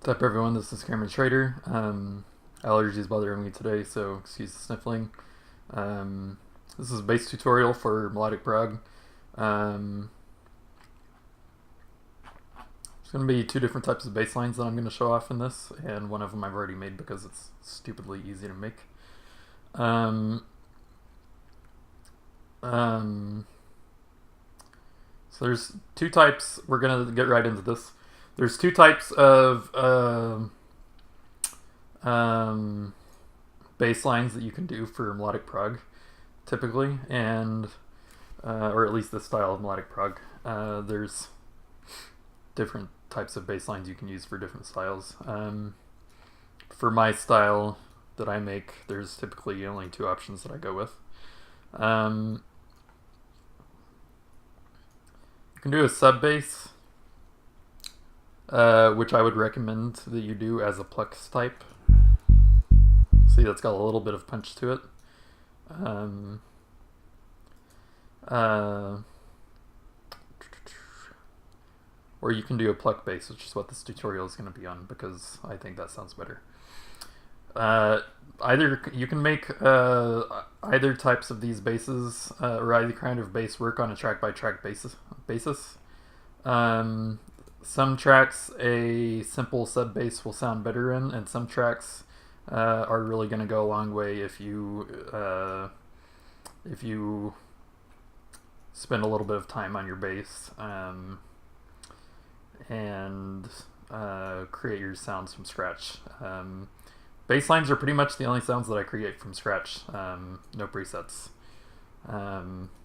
What's up, everyone? This is Cameron Schrader. Allergies bothering me today, so excuse the sniffling. This is a bass tutorial for melodic prog. There's going to be two different types of bass lines that I'm going to show off in this, and one of them I've already made because it's stupidly easy to make. So there's two types. We're going to get right into this. There's two types of bass lines that you can do for melodic prog, typically, and or at least this style of melodic prog. There's different types of bass lines you can use for different styles. For my style that I make, there's typically only two options that I go with. You can do a sub bass, which I would recommend that you do as a pluck type. See, that's got a little bit of punch to it. Or you can do a pluck bass, which is what this tutorial is going to be on, because I think that sounds better. Either you can make either types of these basses, or either kind of bass work on a track-by-track basis. Some tracks a simple sub bass will sound better in, and some tracks are really going to go a long way if you spend a little bit of time on your bass and create your sounds from scratch. Bass lines are pretty much the only sounds that I create from scratch. No presets.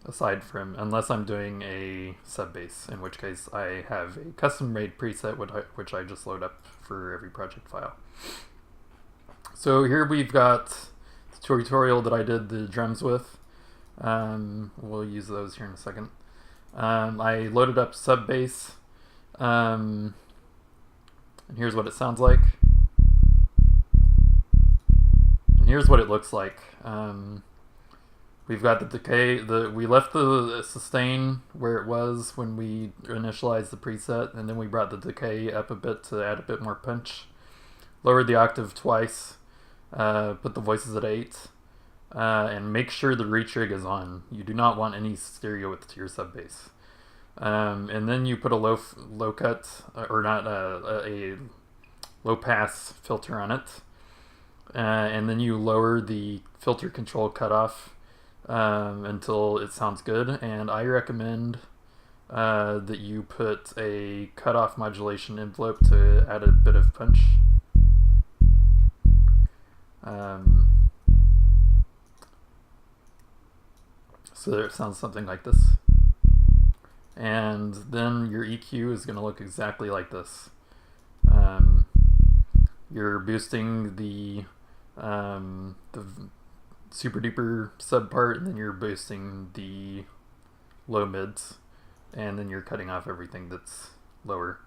Aside from, unless I'm doing a sub bass, in which case I have a custom made preset which I just load up for every project file. So here we've got the tutorial that I did the drums with. We'll use those here in a second. I loaded up sub bass, and here's what it sounds like. And here's what it looks like. We've got the decay. We left the sustain where it was when we initialized the preset, and then we brought the decay up a bit to add a bit more punch. Lowered the octave twice. Put the voices at 8. And make sure the retrig is on. You do not want any stereo with your sub bass. And then you put a low cut, or not a low pass filter on it. And then you lower the filter control cutoff until it sounds good, and I recommend that you put a cutoff modulation envelope to add a bit of punch. So it sounds something like this. And then your EQ is going to look exactly like this. You're boosting the super duper sub part, and then you're boosting the low mids, and then you're cutting off everything that's lower.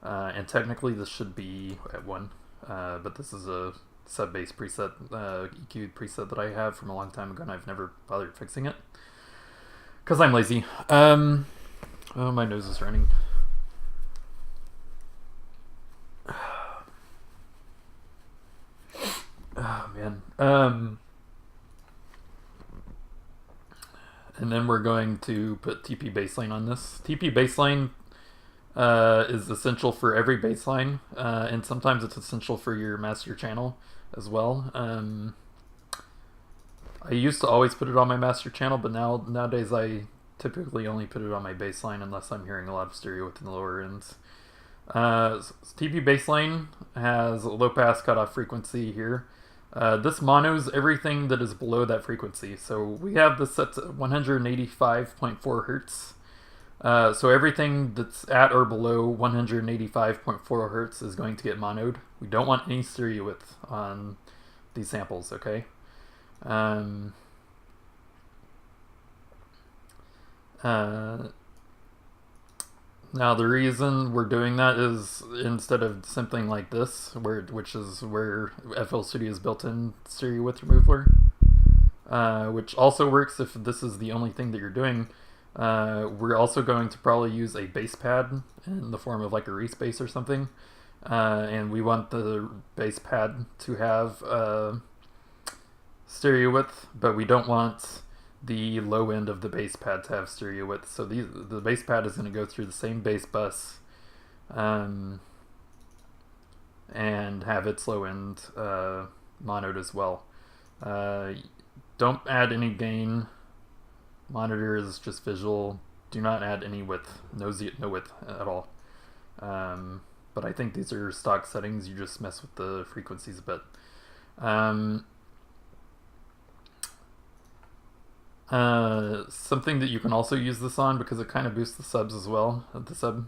And technically this should be at 1, but this is a sub bass preset, EQ preset that I have from a long time ago, and I've never bothered fixing it because I'm lazy. Oh, my nose is running. Oh man. And then we're going to put TP bassline on this. TP bassline is essential for every bassline, and sometimes it's essential for your master channel as well. I used to always put it on my master channel, but nowadays I typically only put it on my bassline unless I'm hearing a lot of stereo within the lower ends. TP bassline has a low pass cutoff frequency here. This monos everything that is below that frequency. So we have this set to 185.4 hertz. So everything that's at or below 185.4 hertz is going to get monoed. We don't want any stereo width on these samples, okay? Now the reason we're doing that is instead of something like this, which is where FL Studio's built-in stereo width remover, which also works if this is the only thing that you're doing, we're also going to probably use a bass pad in the form of like a Reese bass or something, and we want the bass pad to have stereo width, but we don't want the low end of the bass pad to have stereo width. So the bass pad is going to go through the same bass bus and have its low end monoed as well. Don't add any gain. Monitor is just visual. Do not add any width. No width at all. But I think these are stock settings. You just mess with the frequencies a bit. Something that you can also use this on, because it kind of boosts the subs as well. The sub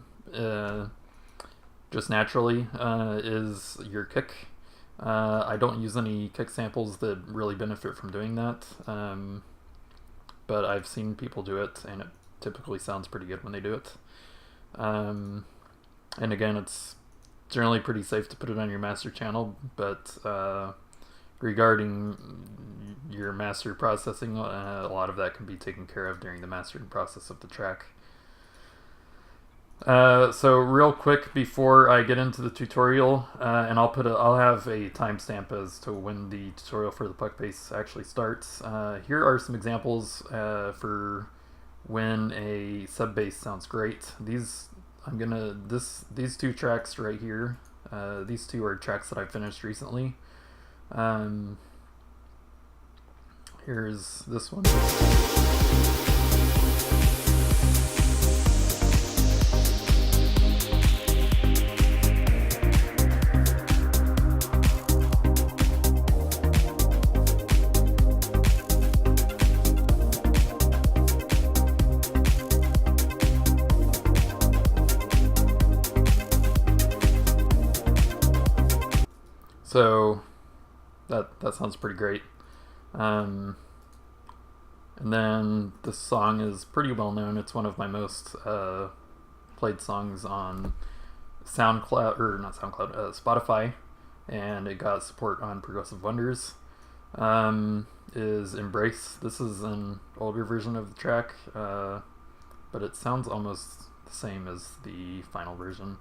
just naturally is your kick. I don't use any kick samples that really benefit from doing that, but I've seen people do it, and it typically sounds pretty good when they do it. And again, it's generally pretty safe to put it on your master channel, but regarding your master processing, a lot of that can be taken care of during the mastering process of the track. So real quick before I get into the tutorial, and I'll have a timestamp as to when the tutorial for the pluck bass actually starts. Here are some examples for when a sub bass sounds great. These two tracks right here. These two are tracks that I finished recently. Here's this one. So that sounds pretty great. And then this song is pretty well known. It's one of my most played songs on Spotify, and it got support on Progressive Wonders. Is Embrace. This is an older version of the track, but it sounds almost the same as the final version.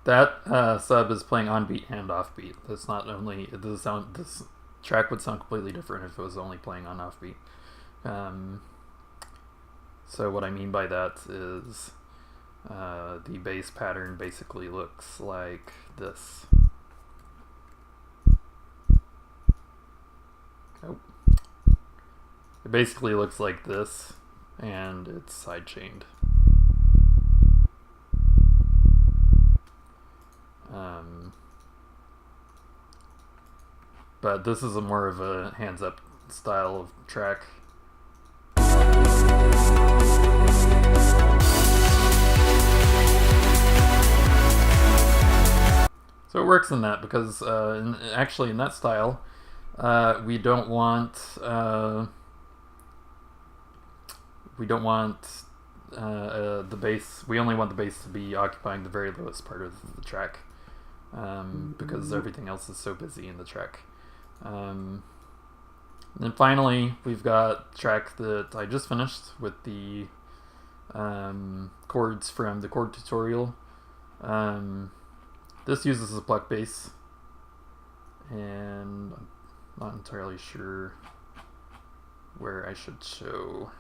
That sub is playing on beat and off beat. That's not only this track would sound completely different if it was only playing on off beat. So what I mean by that is the bass pattern basically looks like this. Nope. It basically looks like this, and it's sidechained. But this is more of a hands-up style of track. So it works in that because actually in that style, we don't want the bass. We only want the bass to be occupying the very lowest part of the track, because everything else is so busy in the track. And then finally, we've got the track that I just finished with the chords from the chord tutorial. This uses a pluck bass, and I'm not entirely sure where I should show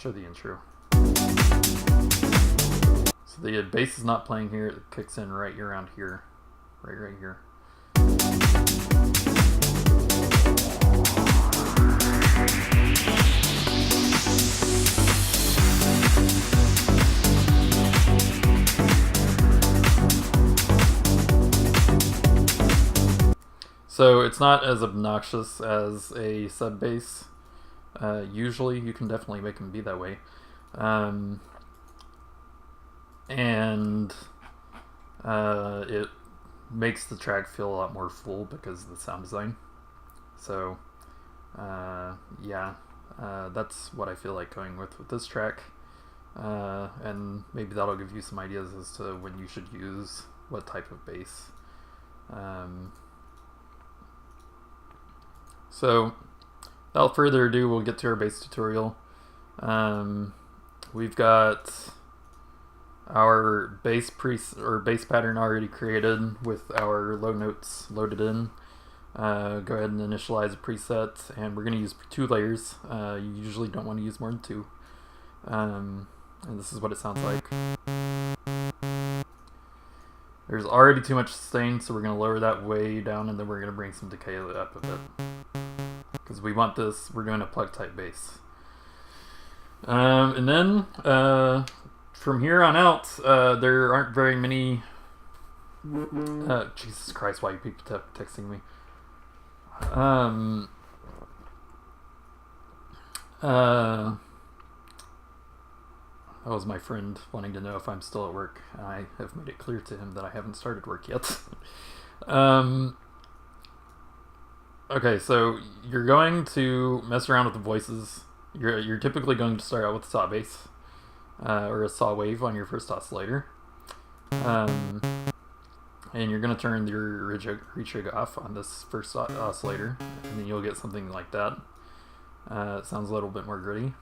the intro. So the bass is not playing here, it kicks in right around here, right here. So it's not as obnoxious as a sub bass. Usually you can definitely make them be that way. And it makes the track feel a lot more full because of the sound design. So yeah, that's what I feel like going with this track. And maybe that'll give you some ideas as to when you should use what type of bass. So, without further ado, we'll get to our bass tutorial. We've got our bass pattern already created with our low notes loaded in. Go ahead and initialize a preset, and we're going to use 2 layers. You usually don't want to use more than 2. And this is what it sounds like. There's already too much sustain, so we're going to lower that way down, and then we're going to bring some decay up a bit. Because we want this, we're doing a plug type bass. And then from here on out, there aren't very many. Jesus Christ, why are you people texting me? That was my friend wanting to know if I'm still at work. I have made it clear to him that I haven't started work yet. Okay, so you're going to mess around with the voices. You're typically going to start out with a saw bass or a saw wave on your first oscillator. And you're going to turn your retrig off on this first oscillator, and then you'll get something like that. It sounds a little bit more gritty.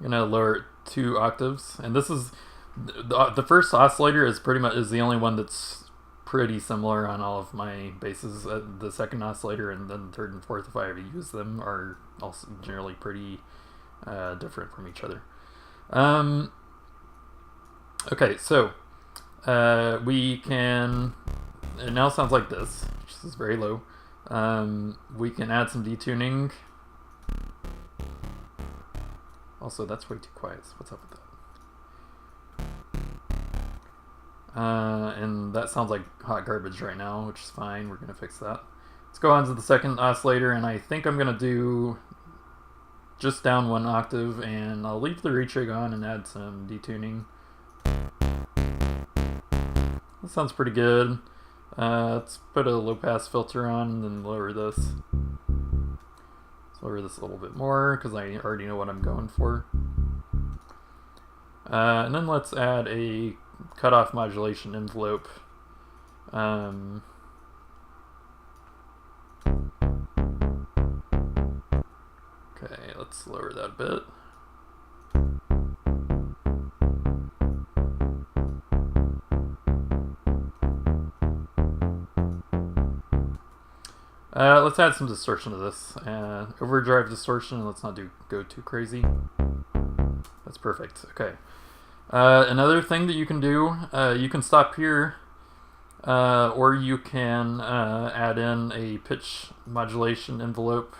You're going to lower it 2 octaves, and this is the first oscillator is the only one that's pretty similar on all of my basses. The second oscillator and then third and fourth, if I ever use them, are also generally pretty different from each other. Okay, so we can. It now sounds like this, which is very low. We can add some detuning. Also, that's way too quiet. So what's up with that? And that sounds like hot garbage right now, which is fine. We're going to fix that. Let's go on to the second oscillator, and I think I'm going to do just down 1 octave, and I'll leave the retrig on and add some detuning. That sounds pretty good. Let's put a low pass filter on and then lower this. Let's lower this a little bit more because I already know what I'm going for. And then let's add a cutoff modulation envelope. Okay, let's lower that a bit. Let's add some distortion to this. Overdrive distortion, let's not go too crazy. That's perfect. Okay. Another thing that you can do, you can stop here, or you can add in a pitch modulation envelope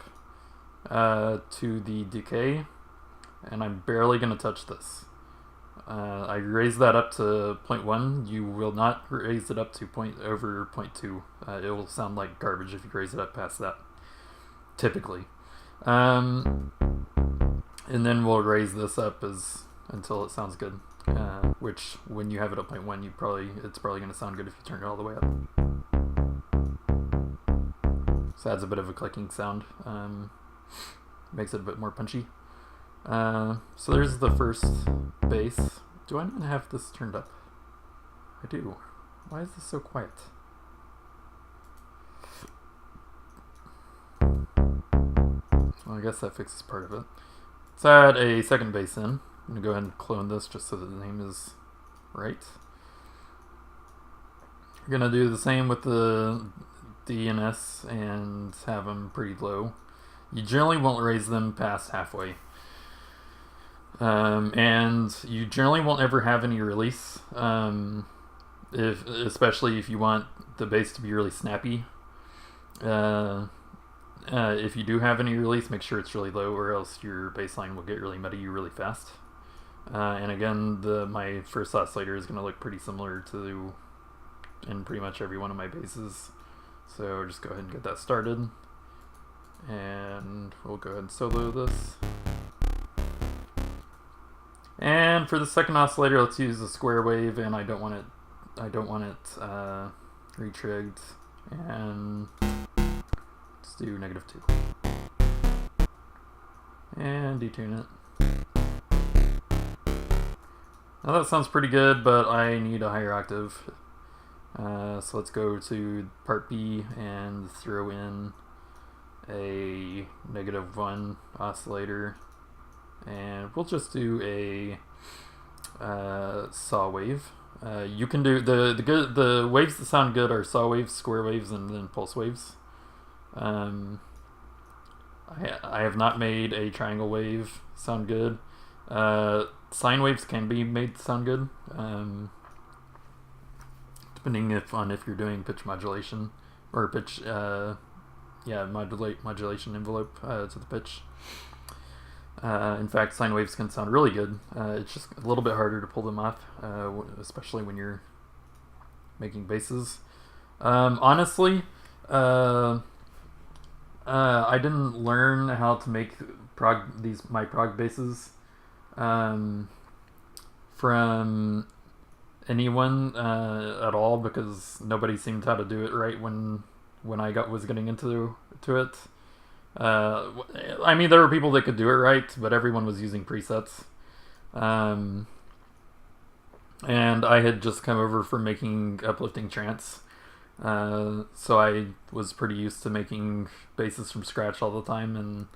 to the decay, and I'm barely going to touch this. I raise that up to 0.1. You will not raise it up to over 0.2. It will sound like garbage if you raise it up past that, typically. And then we'll raise this up until it sounds good. Which, when you have it at 0.1, it's probably going to sound good if you turn it all the way up. So adds a bit of a clicking sound. Makes it a bit more punchy. So there's the first bass. Do I not have this turned up? I do. Why is this so quiet? Well, I guess that fixes part of it. Let's add a second bass in. I'm going to go ahead and clone this just so that the name is right. We're going to do the same with the D and S and have them pretty low. You generally won't raise them past halfway. And you generally won't ever have any release, especially if you want the bass to be really snappy. If you do have any release, make sure it's really low, or else your bass line will get really muddy really fast. And again, my first oscillator is going to look pretty similar to in pretty much every one of my basses. So just go ahead and get that started. And we'll go ahead and solo this. And for the second oscillator, let's use a square wave, and I don't want it retrigged. And let's do -2. And detune it. Now that sounds pretty good, but I need a higher octave. So let's go to part B and throw in a -1 oscillator, and we'll just do a saw wave. You can do the waves that sound good are saw waves, square waves, and then pulse waves. I have not made a triangle wave sound good. Sine waves can be made to sound good, depending on if you're doing pitch modulation or pitch, modulation envelope to the pitch. In fact, sine waves can sound really good. It's just a little bit harder to pull them off, especially when you're making basses. Honestly, I didn't learn how to make my prog basses from anyone at all, because nobody seemed how to do it right when I was getting into it. I mean, there were people that could do it right, but everyone was using presets. And I had just come over from making uplifting trance. So I was pretty used to making basses from scratch all the time, and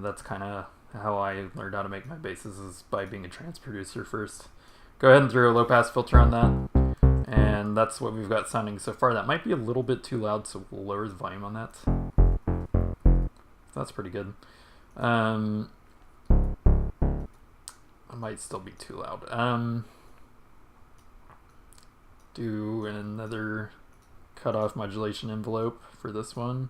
that's kind of how I learned how to make my basses, is by being a trance producer first. Go ahead and throw a low pass filter on that, and that's what we've got sounding so far. That might be a little bit too loud, so we'll lower the volume on that. That's pretty good. It might still be too loud. Do another cutoff modulation envelope for this one.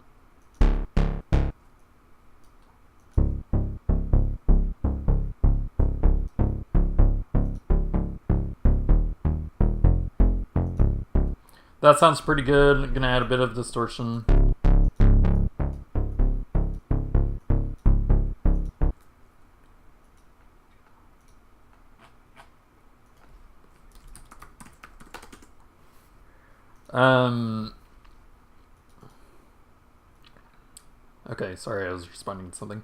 That sounds pretty good. I'm gonna add a bit of distortion. Okay, sorry, I was responding to something.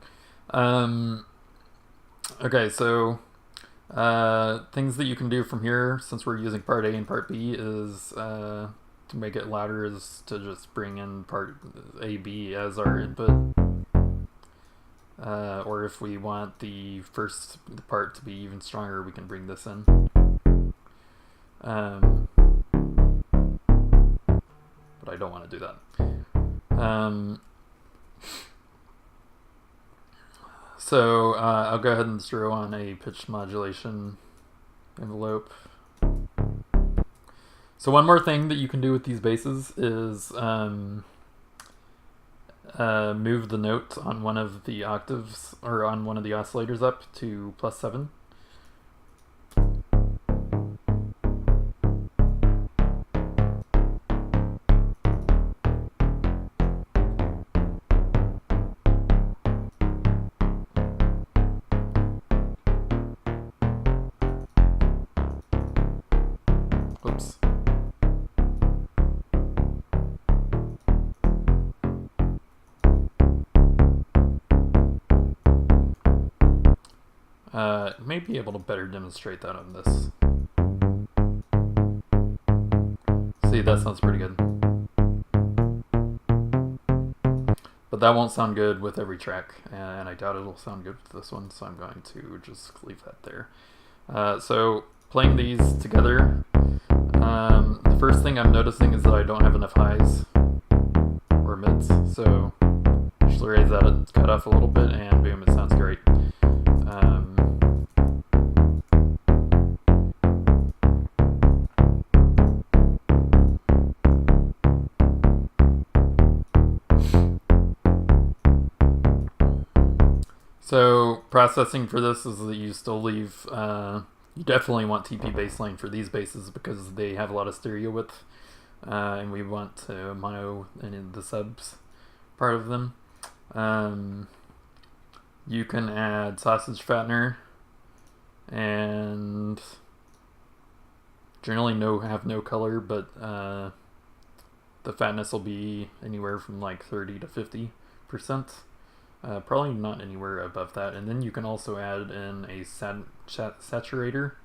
Okay, so things that you can do from here, since we're using part A and part B, is to make it louder, is to just bring in part A, B as our input. Or if we want the first part to be even stronger, we can bring this in. But I don't want to do that. So I'll go ahead and throw on a pitch modulation envelope. So one more thing that you can do with these basses is move the note on one of the octaves, or on one of the oscillators, up to +7. Oops. May be able to better demonstrate that on this. See, that sounds pretty good. But that won't sound good with every track, and I doubt it'll sound good with this one, so I'm going to just leave that there. So playing these together, the first thing I'm noticing is that I don't have enough highs or mids, so just raise that cut off a little bit, and boom, it sounds great. So processing for this is that you still leave, you definitely want TP baseline for these basses because they have a lot of stereo width, and we want to mono in the subs part of them. You can add sausage fattener, and generally have no color, but the fatness will be anywhere from like 30 to 50%. Probably not anywhere above that. And then you can also add in a saturator,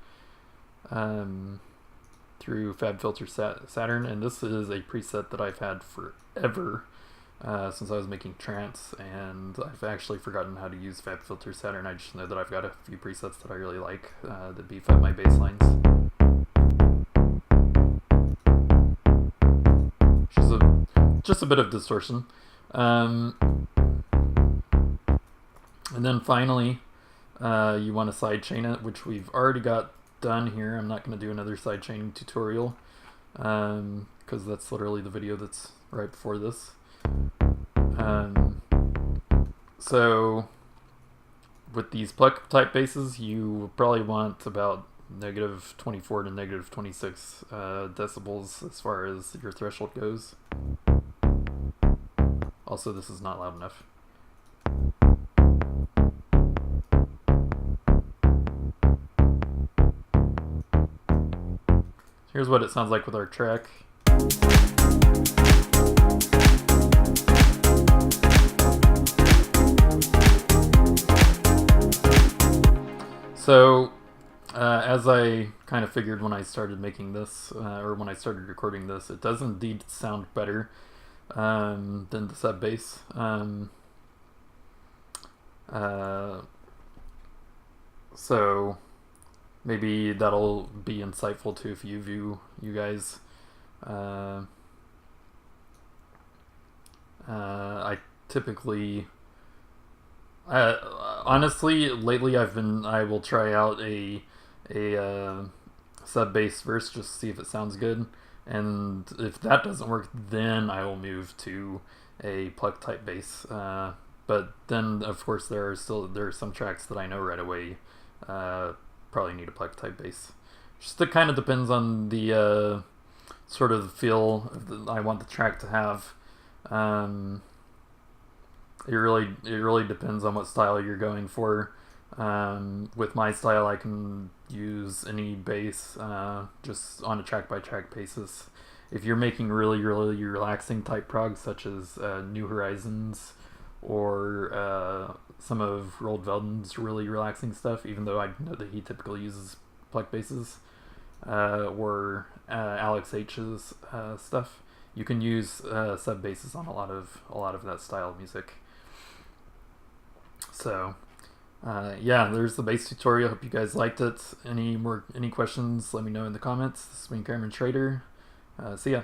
through FabFilter Saturn, and this is a preset that I've had forever. Since I was making trance, and I've actually forgotten how to use FabFilter Saturn. I just know that I've got a few presets that I really like that beef up my bass lines. Which is just a bit of distortion. And then finally, you want to sidechain it, which we've already got done here. I'm not going to do another sidechaining tutorial because that's literally the video that's right before this. So with these pluck type basses, you probably want about -24 to -26 decibels as far as your threshold goes. Also, this is not loud enough. Here's what it sounds like with our track. So, as I kind of figured when I started making this, or when I started recording this, it does indeed sound better than the sub bass. So, maybe that'll be insightful to a few of you guys. I typically... honestly, lately I will try out a sub bass verse just to see if it sounds good, and if that doesn't work, then I will move to a pluck type bass. But then, of course, there are some tracks that I know right away probably need a pluck type bass. Just it kind of depends on the sort of feel I want the track to have. It really depends on what style you're going for. With my style, I can use any bass just on a track by track basis. If you're making really relaxing type prog, such as New Horizons or some of Roald Velden's really relaxing stuff, even though I know that he typically uses pluck basses, or Alex H's stuff, you can use sub basses on a lot of that style of music. So, yeah, there's the bass tutorial. Hope you guys liked it. Any questions, let me know in the comments. This has been Cameron Schrader. See ya.